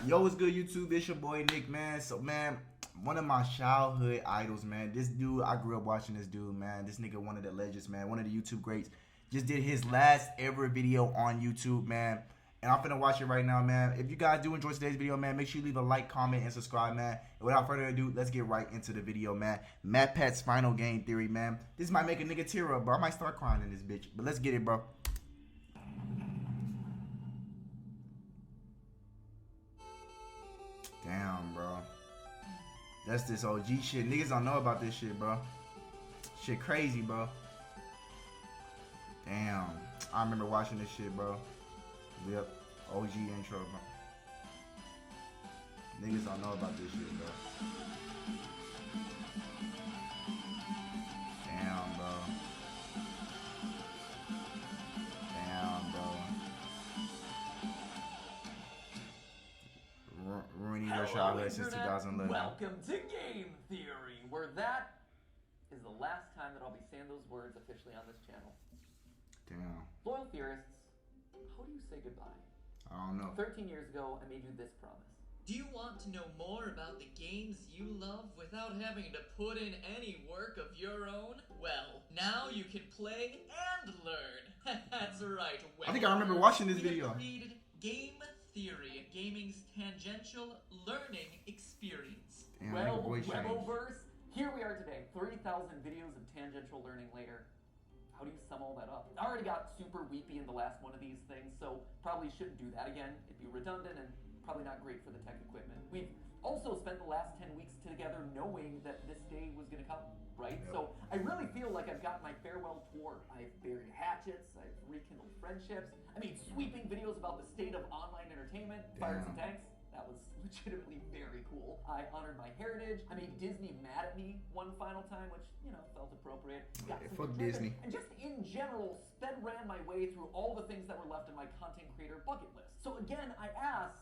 Yo, what's good, YouTube? It's your boy Nick, man. So, man, one of my childhood idols, man. This dude, I grew up watching this dude, man. This nigga, one of the legends, man. One of the YouTube greats. Just did his last ever video on YouTube, man. And I'm finna watch it right now, man. If you guys do enjoy today's video, man, make sure you leave a like, comment, and subscribe, man. And without further ado, let's get right into the video, man. Matpat's final game theory, man. This might make a nigga tear up, bro. I might start crying in this bitch. But let's get it, bro. Damn, bro. That's this OG shit. Niggas don't know about this shit, bro. Shit crazy, bro. Damn. I remember watching this shit, bro. Yep. OG intro, bro. Niggas don't know about this shit, bro. Damn, bro. Damn, bro. Ruining your childhood since 2011. Welcome to Game Theory, where that is the last time that I'll be saying those words officially on this channel. Damn. Loyal theorists, how do you say goodbye? I don't know. 13 years ago, I made you this promise. Do you want to know more about the games you love without having to put in any work of your own? Well, now you can play and learn. That's right. I think I remember watching this we video. have created Game Theory, gaming's tangential learning experience. Damn, Well, nigga, voice change. Weboverse, here we are today, 30,000 videos of tangential learning later. How do you sum all that up? I already got super weepy in the last one of these things, so probably shouldn't do that again. It'd be redundant and probably not great for the tech equipment. We've also spent the last 10 weeks together knowing that this day was gonna come, right? Yep. So I really feel like I've got my farewell tour. I've buried hatchets, I've rekindled friendships, I made sweeping videos about the state of online entertainment, fired some tanks. That was legitimately very cool. I honored my heritage. I made Disney mad at me one final time, which, you know, felt appropriate. Got Yeah, some fuck pictures Disney. And just in general, ran my way through all the things that were left in my content creator bucket list. So again, I ask,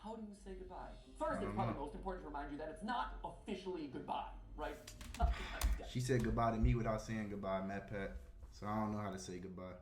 how do you say goodbye? First, it's probably most important to remind you that it's not officially goodbye, right? She said goodbye to me without saying goodbye, Matpat. So I don't know how to say goodbye.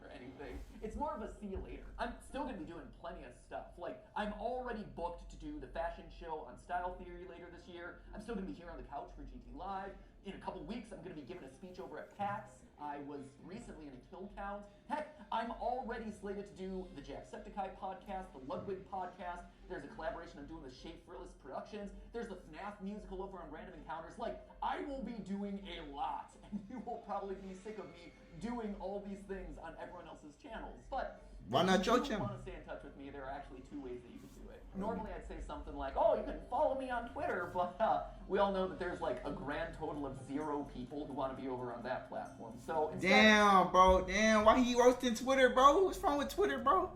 Or anything. It's more of a see you later. I'm still gonna be doing plenty of stuff. Like, I'm already booked to do the fashion show on Style Theory later this year. I'm still gonna be here on the couch for GT Live. In a couple weeks, I'm gonna be giving a speech over at PAX. I was recently in a kill count. Heck, I'm already slated to do the Jacksepticeye podcast, the Ludwig podcast. There's a collaboration I'm doing with Shea Frillis Productions. There's the FNAF musical over on Random Encounters. Like, I will be doing a lot, and you will probably be sick of me doing all these things on everyone else's channels. But Why not your if you channel? want to stay in touch with me, there are actually two ways that you can do it. Normally I'd say something like, oh, you can follow me on Twitter, but we all know that there's like a grand total of 0 people who want to be over on that platform. So instead, Damn, bro. Damn. Why he roasting Twitter, bro? What's wrong with Twitter, bro?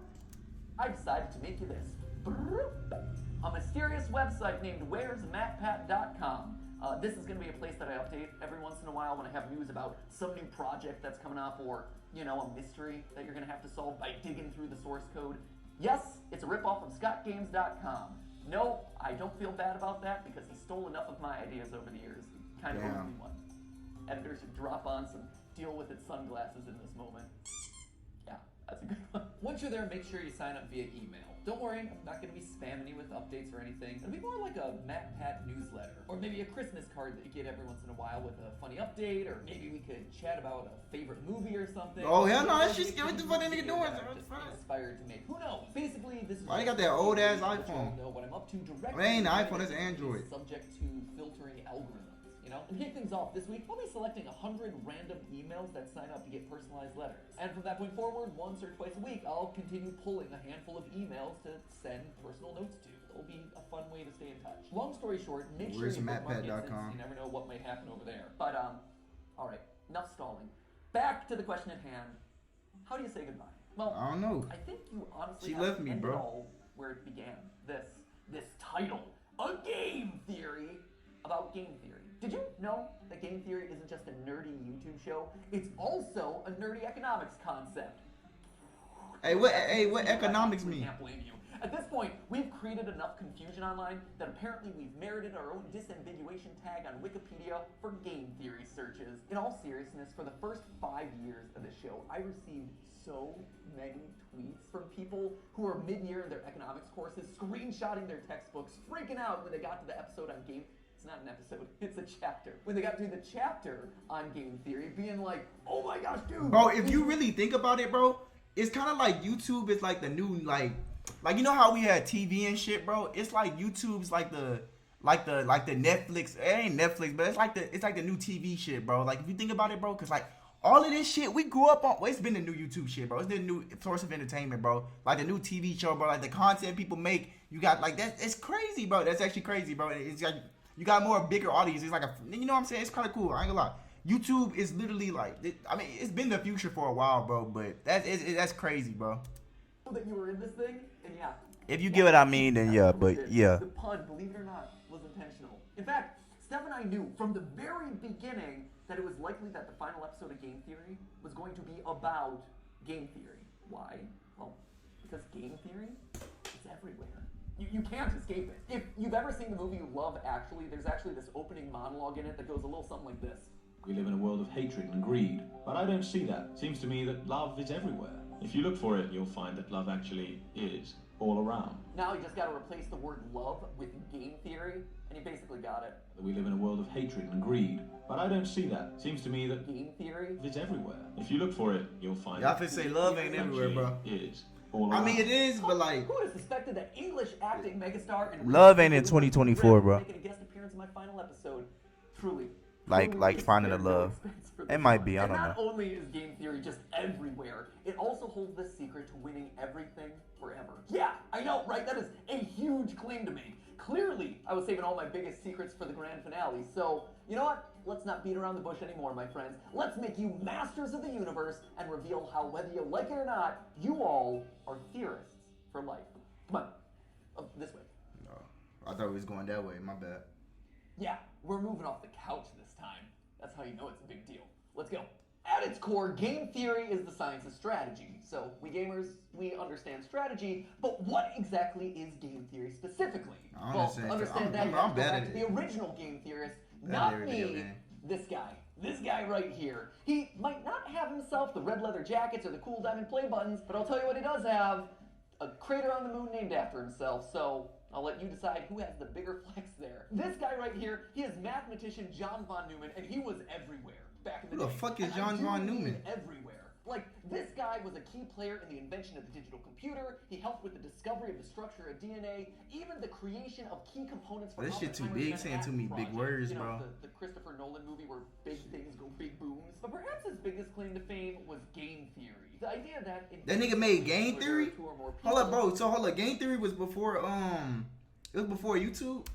I decided to make you this. A mysterious website named where'smatpat.com. This is going to be a place that I update every once in a while when I have news about some new project that's coming up, or, you know, a mystery that you're going to have to solve by digging through the source code. Yes, it's a ripoff of scottgames.com. No, I don't feel bad about that because he stole enough of my ideas over the years. Kind of owes me one. Editor should drop on some deal with its sunglasses in this moment. Yeah, that's a good one. Once you're there, make sure you sign up via email. Don't worry, I'm not going to be spamming you with updates or anything. It'll be more like a Matpat newsletter. Or maybe a Christmas card that you get every once in a while with a funny update, or maybe we could chat about a favorite movie or something. Oh, hell no, that's Maybe just a what the few fuck that nigga video doing, that so I'm it's just fine. inspired to make. Who knows? Basically, this is Why you just got that a old ass let you iPhone? know what I'm up to directly. It ain't an iPhone, it's It's Android. Subject to filtering algorithms. You know? And to kick things off, this week I'll be selecting 100 random emails that sign up to get personalized letters. And from that point forward, once or twice a week, I'll continue pulling a handful of emails to send personal notes to. It'll be a fun way to stay in touch. Long story short, make sure Where's you bookmark it, Matpat.com? since you never know what might happen over there. But, all right, enough stalling. Back to the question at hand. How do you say goodbye? Well, I don't know. I think you honestly She have left to me, end bro. it all where it began. This title, A Game Theory about game theory. Did you know that game theory isn't just a nerdy YouTube show? It's also a nerdy economics concept. Hey, what economics mean? Can't blame you. At this point, we've created enough confusion online that apparently we've merited our own disambiguation tag on Wikipedia for game theory searches. In all seriousness, for the first 5 years of the show, I received so many tweets from people who are mid-year in their economics courses, screenshotting their textbooks, freaking out when they got to the episode on game. It's not an episode, it's a chapter. When they got to the chapter on game theory, being like, oh my gosh, dude. Bro, if you really think about it, bro, it's kind of like YouTube is like the new, like you know how we had TV and shit, bro? It's like YouTube's like the Netflix. It ain't Netflix, but it's like the new TV shit, bro. Like if you think about it, bro, cause like all of this shit we grew up on. Well, it's been the new YouTube shit, bro. It's the new source of entertainment, bro. Like the new TV show, bro. Like the content people make. You got like that. It's crazy, bro. That's actually crazy, bro. It's like you got more bigger audience. It's like you know what I'm saying? It's kind of cool. I ain't gonna lie. YouTube is literally like, I mean, it's been the future for a while, bro. But that's crazy, bro. That you were in this thing, and yeah. If you get what I mean, then yeah. But yeah. The pun, believe it or not, was intentional. In fact, Steph and I knew from the very beginning that it was likely that the final episode of Game Theory was going to be about game theory. Why? Well, because game theory is everywhere. You can't escape it. If you've ever seen the movie Love Actually, there's actually this opening monologue in it that goes a little something like this. We live in a world of hatred and greed, but I don't see that. Seems to me that love is everywhere. If you look for it, you'll find that love actually is all around. Now you just got to replace the word love with game theory, and you basically got it. We live in a world of hatred and greed, but I don't see that. Seems to me that game theory is everywhere. If you look for it, you'll find y'all finna say love ain't everywhere, bro. Is all around. I mean, it is, but like, who would have suspected that English acting megastar and love ain't in 2024, bro. Making a guest appearance in my final episode. Truly. Like finding a love. It might be, I don't know. Not only is game theory just everywhere, it also holds the secret to winning everything forever. Yeah, I know, right? That is a huge claim to make. Clearly, I was saving all my biggest secrets for the grand finale. So, you know what? Let's not beat around the bush anymore, my friends. Let's make you masters of the universe and reveal how, whether you like it or not, you all are theorists for life. Come on. This way. No, I thought we was going that way. My bad. Yeah, we're moving off the couch this time. That's how you know it's a big deal. Let's go. At its core, game theory is the science of strategy. So, we gamers, we understand strategy, but what exactly is game theory specifically? Understand that. I'm bad at it. The original game theorist, not me, this guy. This guy right here. He might not have himself the red leather jackets or the cool diamond play buttons, but I'll tell you what he does have. A crater on the moon named after himself, so I'll let you decide who has the bigger flex there. This guy right here, he is mathematician John von Neumann, and he was everywhere back in the day. Who the fuck is John von Neumann? Everywhere. Like, this guy was a key player in the invention of the digital computer. He helped with the discovery of the structure of DNA, even the creation of key components for this shit too big, saying too many big words, bro. The Christopher Nolan movie where big things go big booms. But perhaps his biggest claim to fame was game theory. The idea that nigga made game theory? Hold up, bro. So hold up, game theory was before it was before YouTube?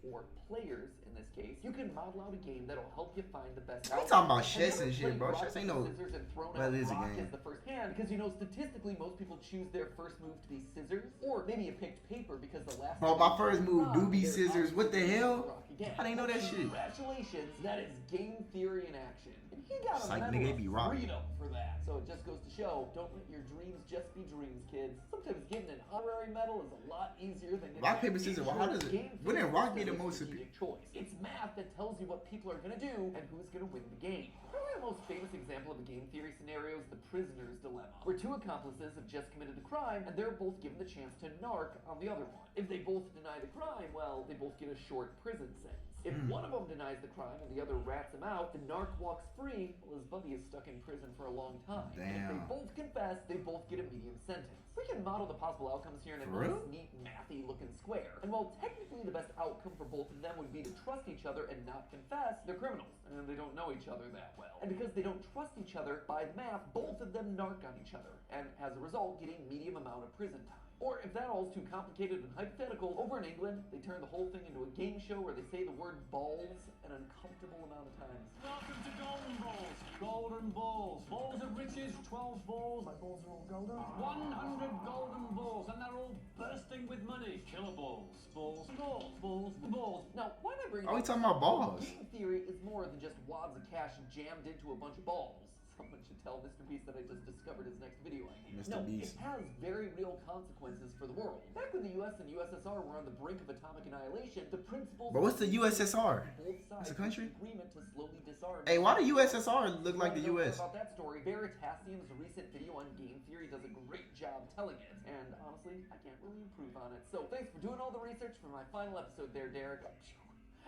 Or players in this case, you can model out a game that'll help you find the best. We talking about chess and shit, bro. Chess ain't no. Well, it is a game. The first hand, because you know statistically most people choose their first move to be scissors, or maybe you picked paper because the last. Bro, my first move do be scissors. What the hell? I didn't know that shit. Congratulations, that is game theory in action. And he got a medal of freedom for that. So it just goes to show, don't let your dreams just be dreams, kids. Sometimes getting an honorary medal is a lot easier than getting rock, paper, scissors. Well, how does it? Wouldn't rock be the most strategic choice? It's math that tells you what people are gonna do and who's gonna win the game. Probably the most famous example of a game theory scenario is the prisoner's dilemma, where two accomplices have just committed a crime and they're both given the chance to narc on the other one. If they both deny the crime, well, they both get a short prison sentence. If one of them denies the crime and the other rats him out, the narc walks free while his buddy is stuck in prison for a long time. Damn. And if they both confess, they both get a medium sentence. We can model the possible outcomes here in a nice, neat, mathy looking square. And while technically the best outcome for both of them would be to trust each other and not confess, they're criminals, and they don't know each other that well. And because they don't trust each other, by the math, both of them narc on each other, and as a result, getting medium amount of prison time. Or if that all is too complicated and hypothetical, over in England, they turn the whole thing into a game show where they say the word balls an uncomfortable amount of times. Welcome to Golden Balls. Golden Balls. Balls of riches, 12 balls. My balls are all golden. 100 golden balls, and they're all bursting with money. Killer balls. Balls, balls, balls, balls. Now, why am I bringing Are we talking about balls? Game theory is more than just wads of cash jammed into a bunch of balls. Someone should tell Mr. Beast that I just discovered his next video idea. Mr. No, Beast. it has very real consequences for the world. Back when the US and USSR were on the brink of atomic annihilation, the principles... But what's the USSR? Both sides It's a country? reached agreement to slowly disarm... Hey, why the USSR look like the Know more US? about that story, Veritasium's recent video on game theory does a great job telling it. And honestly, I can't really improve on it. So thanks for doing all the research for my final episode there, Derek.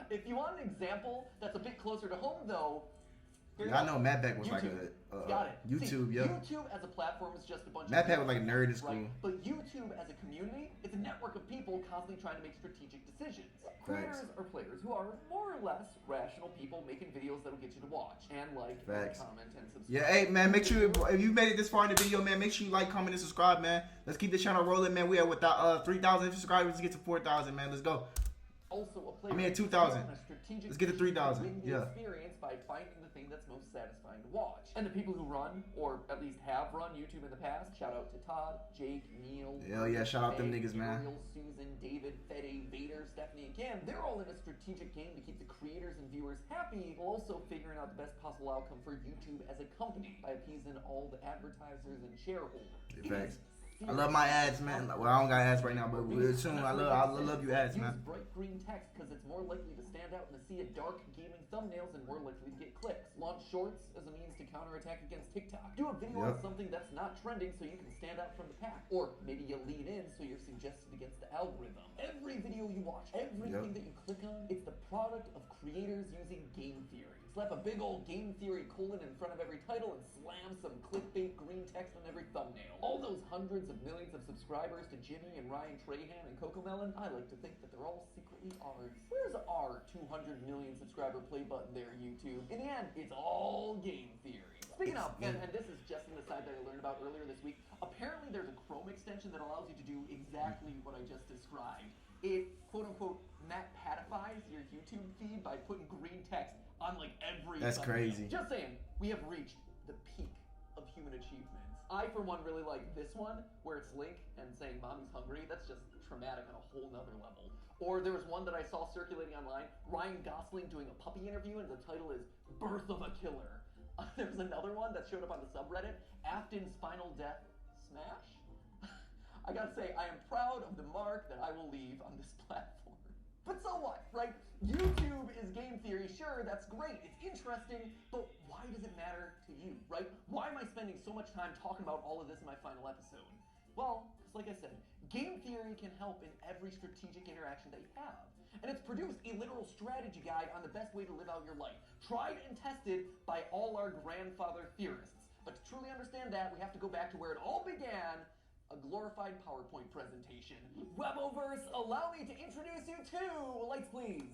If you want an example that's a bit closer to home, though, here you Yeah, I go. know Matpat was like YouTube. a Got it. YouTube, See, yeah. YouTube as a platform is just a bunch Matpat of was like a nerd in school. right? But YouTube as a community, it's a network of people constantly trying to make strategic decisions. Creators are players who are more or less rational people making videos that'll get you to watch and like, Facts. comment, and subscribe. Yeah, hey man, make sure if you made it this far in the video, man, make sure you like, comment, and subscribe, man. Let's keep the channel rolling, man. We are without 3,000 subscribers to get to 4,000, man. Let's go. Also a player. I mean, 2,000. Let's get to 3,000. Win the Yeah. experience by finding the thing that's most satisfying to watch. And the people who run, or at least have run YouTube in the past, shout out to Todd, Jake, Neil. Hell yeah, shout out them Meg, niggas, man. Ariel, Susan, David, Fede, Vader, Stephanie, and Kim. They're all in a strategic game to keep the creators and viewers happy, while also figuring out the best possible outcome for YouTube as a company by appeasing all the advertisers and shareholders. Facts. I love my ads, man. Well, I don't got ads right now, but soon I love you ads, man. Use bright green text because it's more likely to stand out in a sea of dark gaming thumbnails and more likely to get clicks. Launch shorts as a means to counterattack against TikTok. Do a video on something that's not trending so you can stand out from the pack. Or maybe you lean in so you're suggested against the algorithm. Every video you watch, everything that you click on, it's the product of creators using game theory. Slap a big old game theory colon in front of every title and slam some clickbait green text on every thumbnail. All those hundreds of millions of subscribers to Jimmy and Ryan Trahan and Cocomelon, I like to think that they're all secretly ours. Where's our 200 million subscriber play button there, YouTube? In the end, it's all game theory. Speaking of, and this is just an aside that I learned about earlier this week, apparently there's a Chrome extension that allows you to do exactly what I just described. It, quote-unquote, Matpatifies your YouTube feed by putting green text on like every That's thumbnail. crazy. Just saying, we have reached the peak of human achievements. I, for one, really like this one, where it's Link and saying mommy's hungry. That's just traumatic on a whole nother level. Or there was one that I saw circulating online, Ryan Gosling doing a puppy interview, and the title is Birth of a Killer. There's another one that showed up on the subreddit, Afton's Final Death Smash. I gotta say, I am proud of the mark that I will leave on this platform. But so what, right? YouTube is game theory, sure, that's great, it's interesting, but why does it matter to you, right? Why am I spending so much time talking about all of this in my final episode? Well, because like I said, game theory can help in every strategic interaction that you have. And it's produced a literal strategy guide on the best way to live out your life, tried and tested by all our grandfather theorists. But to truly understand that, we have to go back to where it all began, a glorified PowerPoint presentation. Weboverse, allow me to introduce you to, lights please,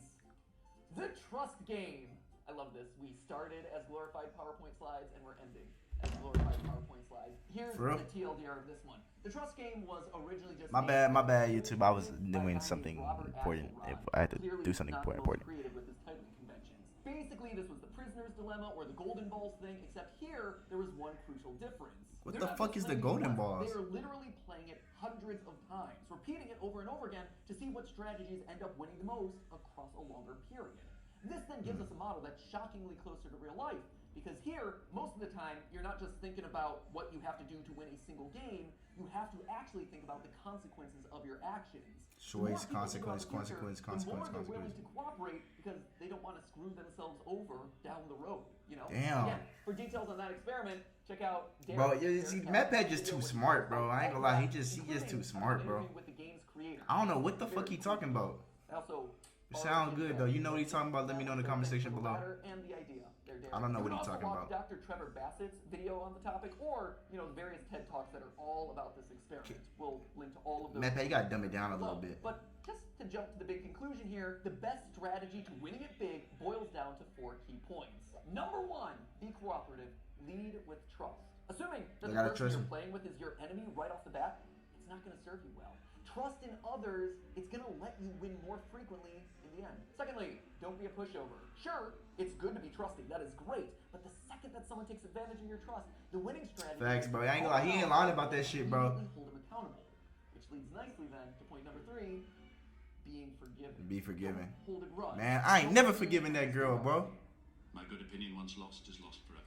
the Trust Game. I love this. We started as glorified PowerPoint slides and we're ending as glorified PowerPoint slides. Here's the TLDR of this one. The Trust Game was originally just My bad, YouTube. I was doing something important. I had to do something important. Creative with his titling conventions. Basically, this was the prisoner's dilemma or the golden balls thing, except here there was one crucial difference. What They're the not fuck just is the playing it golden once, balls? They are literally playing it hundreds of times, repeating it over and over again to see what strategies end up winning the most across a longer period. This then gives us a model that's shockingly closer to real life, because here, most of the time, you're not just thinking about what you have to do to win a single game, you have to actually think about the consequences of your actions. Choice, The more people consequence, think about the future, consequence, the more consequence, they're willing consequence. to cooperate because they don't want to screw themselves over down the road, you know? Damn. Again, for details on that experiment, check out Bro, Derek- yeah, see, Derek Matpat Castle's just too video with smart, the bro. I ain't gonna lie, he just too smart, bro. with the game's creator. I don't know what the fuck he talking about. Also, It sound good though. You know what he's talking about? Let me know in the comment section below. and the idea. I don't know what he's You can talking also about. watch Dr. Trevor Bassett's video on the topic, or the various TED Talks that are all about this experiment. We'll link to all of those. Matpat, you gotta dumb it down a little below. bit. But just to jump to the big conclusion here, the best strategy to winning it big boils down to 4 key points. Number 1, be cooperative. Lead with trust. Assuming that You the gotta person trust you're him. playing with is your enemy right off the bat, it's not going to serve you well. Trust in others, it's going to let you win more frequently in the end. Secondly, don't be a pushover. Sure, it's good to be trusting, that is great, but the second that someone takes advantage of your trust, the winning strategy... Facts, bro. I ain't gonna lie, he ain't lying about that shit, bro. Hold them accountable. Which leads nicely then to point number 3, being forgiven. Be forgiven. Don't hold it run. Man, I ain't never forgiven that girl, bro. My good opinion once lost is lost forever.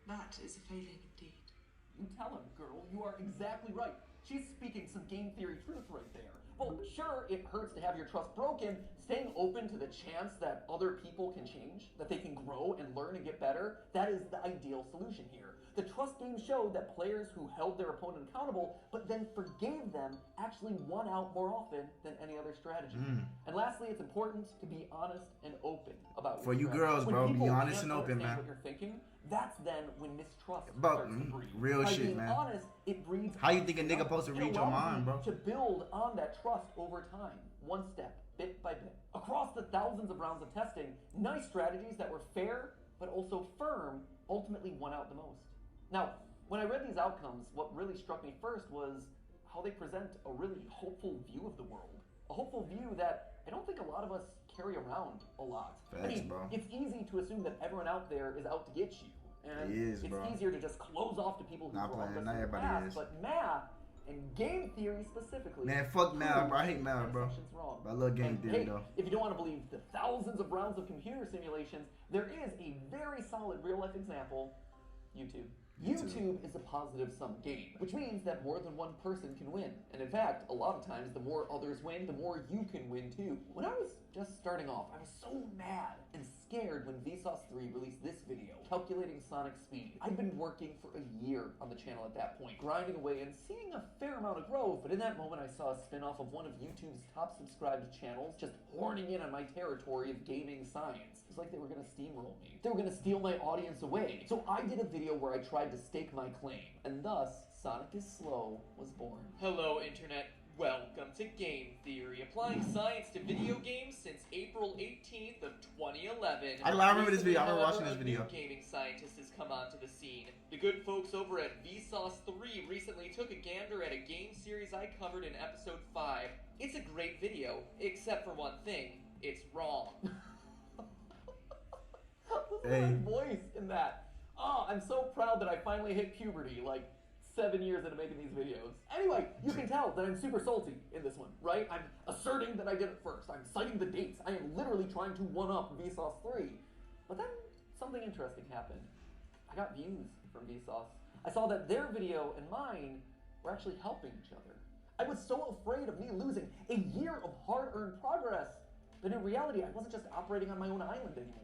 That is a failing indeed. You tell him, girl. You are exactly right. She's speaking some game theory truth right there. Well, sure, it hurts to have your trust broken. Staying open to the chance that other people can change, that they can grow and learn and get better, that is the ideal solution here. The trust game showed that players who held their opponent accountable, but then forgave them, actually won out more often than any other strategy. And lastly, it's important to be honest and open about For your you strategy. girls, When bro, be people honest can't and open, understand man. What you're thinking, that's then when mistrust But, starts to breed. real By shit, being man. honest, it breeds. How you think a nigga supposed to It read your allows mind, you bro? To build on that trust over time, one step, bit by bit. Across the thousands of rounds of testing, nice strategies that were fair but also firm ultimately won out the most. Now, when I read these outcomes, what really struck me first was how they present a really hopeful view of the world. A hopeful view that I don't think a lot of us carry around a lot. I Facts, mean, bro. it's easy to assume that everyone out there is out to get you. And It is, it's bro. easier to just close off to people who Not wronged playing, us not in the everybody past, is. but math and game theory specifically. Man, fuck math, bro. I hate prove math, these bro. assumptions wrong. But I love game And, theory, hey, though. if you don't want to believe the thousands of rounds of computer simulations, there is a very solid real-life example, YouTube. YouTube is a positive-sum game, which means that more than one person can win. And in fact, a lot of times, the more others win, the more you can win too. When I was just starting off, I was so mad and scared when Vsauce 3 released this video, calculating Sonic's speed. I'd been working for a year on the channel at that point, grinding away and seeing a fair amount of growth, but in that moment I saw a spin-off of one of YouTube's top subscribed channels just horning in on my territory of gaming science. It was like they were gonna steamroll me. They were gonna steal my audience away. So I did a video where I tried to stake my claim, and thus, Sonic is Slow was born. Hello, Internet. Welcome to Game Theory, applying science to video games since April 18th of 2011. I remember this video. I remember Recently, watching this however, a video. new gaming scientist has come onto the scene. The good folks over at Vsauce 3 recently took a gander at a game series I covered in episode 5. It's a great video, except for one thing. It's wrong. Listen Hey. to my voice in that. Oh, I'm so proud that I finally hit puberty, like 7 years into making these videos. Anyway, you can tell that I'm super salty in this one, right? I'm asserting that I did it first. I'm citing the dates. I am literally trying to one-up Vsauce 3. But then something interesting happened. I got views from Vsauce. I saw that their video and mine were actually helping each other. I was so afraid of me losing a year of hard-earned progress, but in reality, I wasn't just operating on my own island anymore.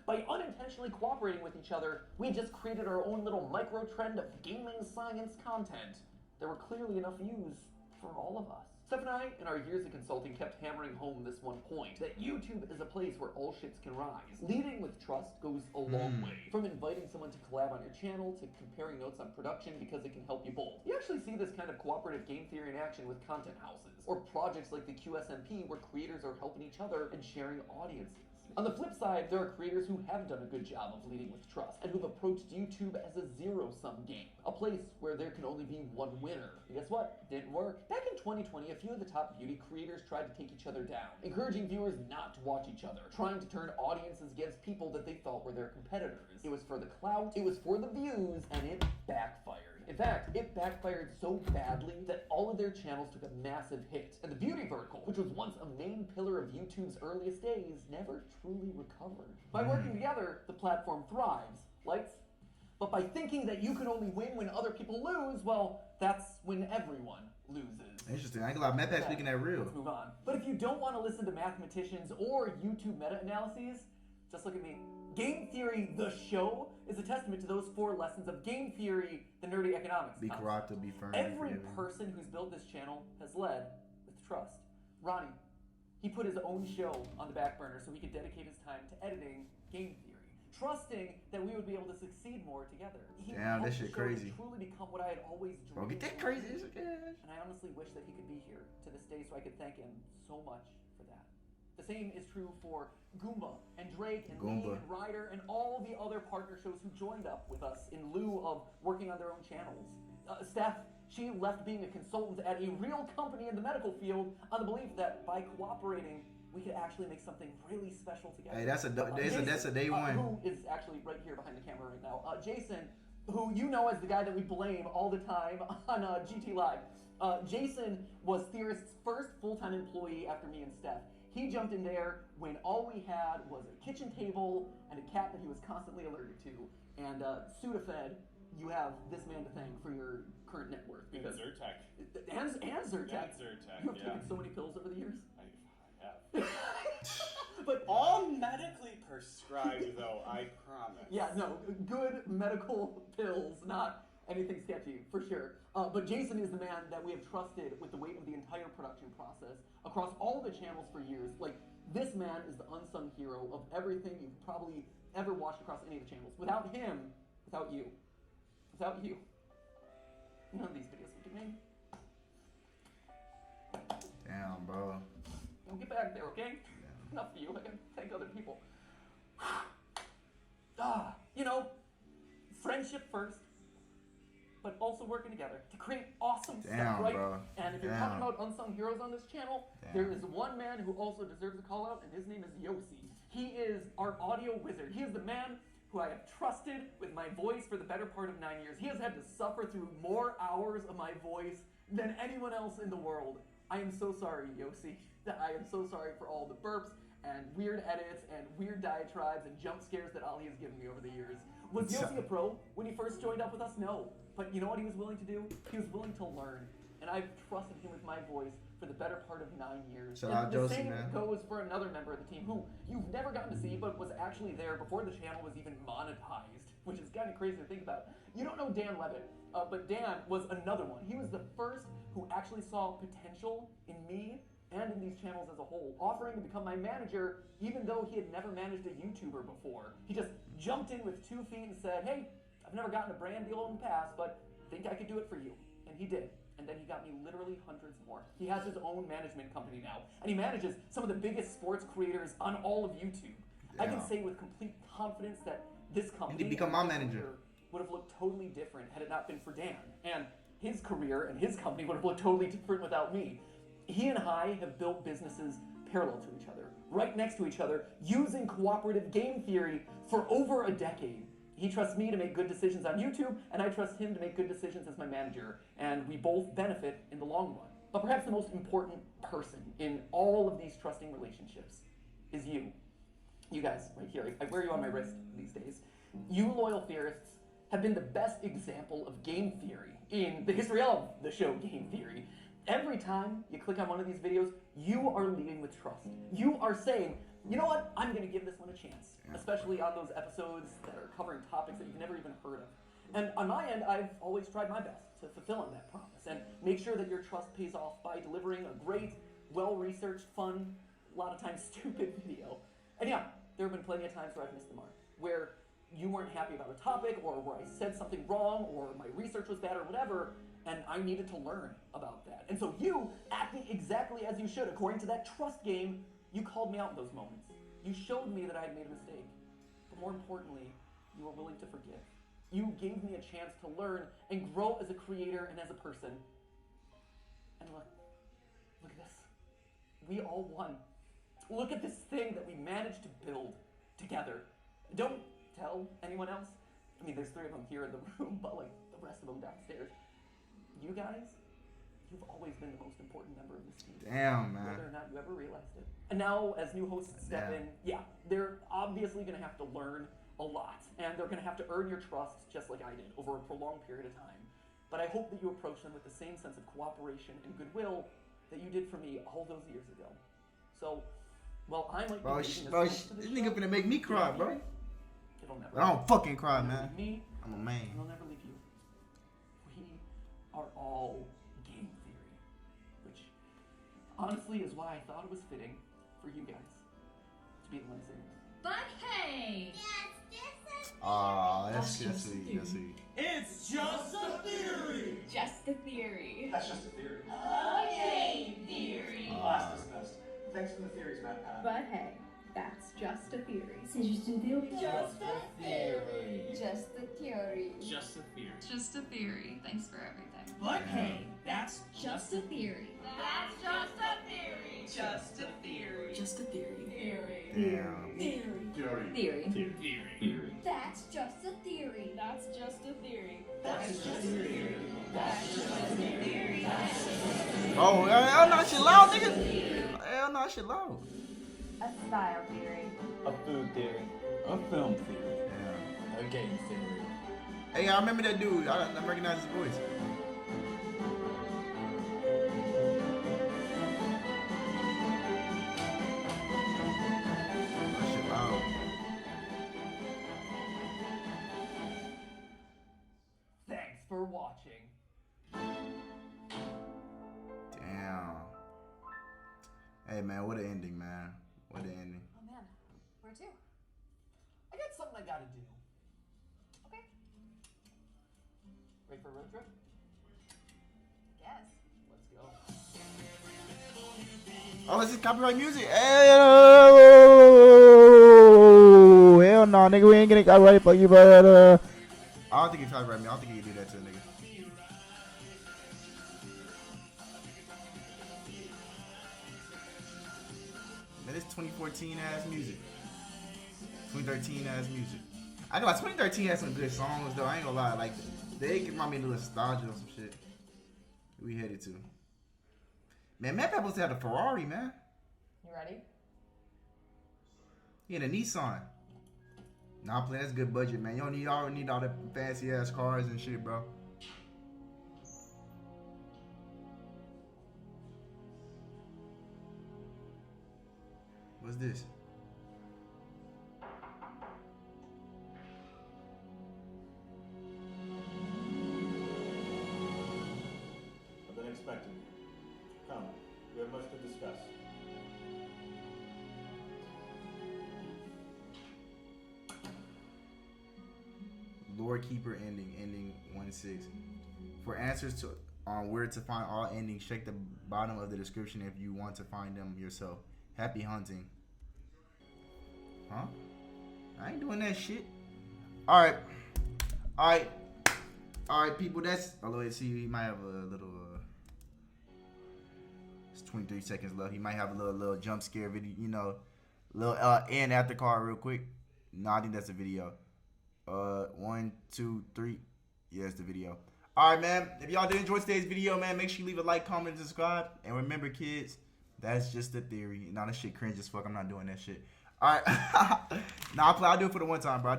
By unintentionally cooperating with each other, we had just created our own little micro-trend of gaming science content. There were clearly enough views for all of us. Steph and I, in our years of consulting, kept hammering home this one point, that YouTube is a place where all shits can rise. Leading with trust goes a long way. From inviting someone to collab on your channel, to comparing notes on production because it can help you both. You actually see this kind of cooperative game theory in action with content houses, or projects like the QSMP where creators are helping each other and sharing audiences. On the flip side, there are creators who have done a good job of leading with trust, and who've approached YouTube as a zero-sum game, a place where there can only be one winner. And guess what? Didn't work. Back in 2020, a few of the top beauty creators tried to take each other down, encouraging viewers not to watch each other, trying to turn audiences against people that they thought were their competitors. It was for the clout, it was for the views, and it backfired. In fact, it backfired so badly that all of their channels took a massive hit. And the beauty vertical, which was once a main pillar of YouTube's earliest days, never truly recovered. By working together, the platform thrives. Lights? But by thinking that you can only win when other people lose, well, that's when everyone loses. Interesting. I ain't gonna lie. Matpat speaking that real. Let's move on. But if you don't want to listen to mathematicians or YouTube meta-analyses, just look at me. Game Theory, the show, is a testament to those 4 lessons of game theory, the nerdy economics Be concept. corrupt, be firm. Every be forgiving. person who's built this channel has led with trust. Ronnie, he put his own show on the back burner so he could dedicate his time to editing Game Theory, trusting that we would be able to succeed more together. He Damn, helped that the shit show crazy. to truly become what I had always dreamed. Bro, get that it crazy. would It's be. okay. And I honestly wish that he could be here to this day so I could thank him so much for that. The same is true for Goomba and Drake and Lee Goomba. and Ryder and all the other partner shows who joined up with us in lieu of working on their own channels. Steph, she left being a consultant at a real company in the medical field on the belief that by cooperating, we could actually make something really special together. Hey, that's a day one. Who is actually right here behind the camera right now. Jason, who you know as the guy that we blame all the time on GT Live. Jason was Theorist's first full-time employee after me and Steph. He jumped in there when all we had was a kitchen table and a cat that he was constantly allergic to. And Sudafed, you have this man to thank for your current net worth. And Because Zyrtec. and Zyrtec. And Zyrtec, You have yeah. taken so many pills over the years. I have. But All medically prescribed, though, I promise. yeah, no, good medical pills, not anything sketchy, for sure. But Jason is the man that we have trusted with the weight of the entire production process across all the channels for years. Like, this man is the unsung hero of everything you've probably ever watched across any of the channels. Without him, without you. None of these videos would get made. Damn, bro. Don't get back there, okay? Enough for you. I can thank other people. You know, friendship first, but also working together to create awesome stuff, Damn, right? bro. And if you're Damn. talking about unsung heroes on this channel, Damn. there is one man who also deserves a call out, and his name is Yossi. He is our audio wizard. He is the man who I have trusted with my voice for the better part of 9 years. He has had to suffer through more hours of my voice than anyone else in the world. I am so sorry, Yossi. I am so sorry for all the burps and weird edits and weird diatribes and jump scares that Ali has given me over the years. Was Yossi a pro when he first joined up with us? No. But you know what he was willing to do? He was willing to learn. And I've trusted him with my voice for the better part of 9 years. Shout And out the Josie, same man. goes for another member of the team who you've never gotten to see but was actually there before the channel was even monetized, which is kind of crazy to think about. You don't know Dan Levitt, but Dan was another one. He was the first who actually saw potential in me and in these channels as a whole, offering to become my manager even though he had never managed a YouTuber before. He just jumped in with 2 feet and said, hey, I've never gotten a brand deal in the past, but think I could do it for you. And he did. And then he got me literally hundreds more. He has his own management company now, and he manages some of the biggest sports creators on all of YouTube. I can Yeah. say with complete confidence that this company You become and my his manager. career would have looked totally different had it not been for Dan. And his career and his company would have looked totally different without me. He and I have built businesses parallel to each other, right next to each other, using cooperative game theory for over a decade. He trusts me to make good decisions on YouTube, and I trust him to make good decisions as my manager, and we both benefit in the long run. But perhaps the most important person in all of these trusting relationships is you. You guys, right here. I wear you on my wrist these days. You loyal theorists have been the best example of game theory in the history of the show Game Theory. Every time you click on one of these videos, you are leading with trust. You are saying, you know what, I'm going to give this one a chance, especially on those episodes that are covering topics that you've never even heard of. And on my end, I've always tried my best to fulfill on that promise and make sure that your trust pays off by delivering a great, well-researched, fun, a lot of times stupid video. And yeah, there have been plenty of times where I've missed the mark, where you weren't happy about a topic, or where I said something wrong, or my research was bad, or whatever, and I needed to learn about that. And so you, acting exactly as you should, according to that trust game, you called me out in those moments. You showed me that I had made a mistake. But more importantly, you were willing to forgive. You gave me a chance to learn and grow as a creator and as a person. And look at this. We all won. Look at this thing that we managed to build together. Don't tell anyone else. I mean, there's 3 of them here in the room, but like the rest of them downstairs. You guys, you've always been the most important member of this team. Damn, man. Whether or not you ever realized it. And now, as new hosts step in, they're obviously going to have to learn a lot. And they're going to have to earn your trust, just like I did, over a prolonged period of time. But I hope that you approach them with the same sense of cooperation and goodwill that you did for me all those years ago. So, well, I might be making This nigga finna make me cry, bro. It'll never. But I don't fucking cry, It'll man. leave me, I'm a and man. I'll never leave you. We are all game theory, which honestly is why I thought it was fitting for you guys to be the ones saying this. But hey! Aw, that's sweet. That's sweet. It's just a theory! Just a theory. That's just a theory. Okay, theory. Last is best. Thanks for the theories, Matpat. But hey, that's just a theory. C'est juste une théorie. Just a theory. Just a theory. Just a theory. Just a theory. Thanks for everything. But hey, that's Just a theory. That's just a theory. Just a theory. Just a theory. Theory. Damn. Theory. theory. That's just a theory. That's just a theory. That's just a theory. That's just a theory. Oh, hell no, shit loud, nigga. Hell no, shit loud. A style theory. A food theory. A film theory. Yeah. a game theory. Hey, I remember that dude. I recognize his voice. That shit loud. Thanks for watching. Damn. Hey, man, what an ending, man. What an ending. Oh man, where to? I got something I gotta do. Okay, Ready for a road trip? guess. Let's go. Oh, this is copyright music. Hey, hell no, nigga. We ain't getting copyright. Fuck you, but I don't think he copyright me. I don't think he can do that to a nigga. Man, this 2014 ass music. 2013 ass music. I know 2013 has some good songs though. I ain't gonna lie. Like they remind me of nostalgia or some shit. We headed to. Man, Matpat supposed to have a Ferrari, man. You ready? He had a Nissan. Nah, I'm playing. That's good budget, man. You don't need all the fancy ass cars and shit, bro. What's this? I've been expecting you. Come, we have much to discuss. Lord Keeper ending 1-6. For answers to on where to find all endings, check the bottom of the description if you want to find them yourself. Happy hunting. Huh? I ain't doing that shit. Alright, people, that's although see he might have a little it's 23 seconds left. He might have a little jump scare video, you know, little end after card real quick. No, I think that's a video. 1, 2, 3. Yeah, it's the video. Alright, man. If y'all did enjoy today's video, man, make sure you leave a like, comment, and subscribe. And remember, kids, that's just a theory. Nah, that shit cringe as fuck. I'm not doing that shit. Alright. Nah, I'll do it for the one time, bro.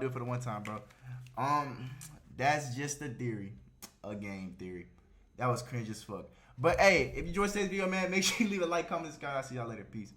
That's just a theory. A game theory. That was cringe as fuck. But hey, if you enjoyed today's video, man, make sure you leave a like, comment, and subscribe. I'll see y'all later. Peace.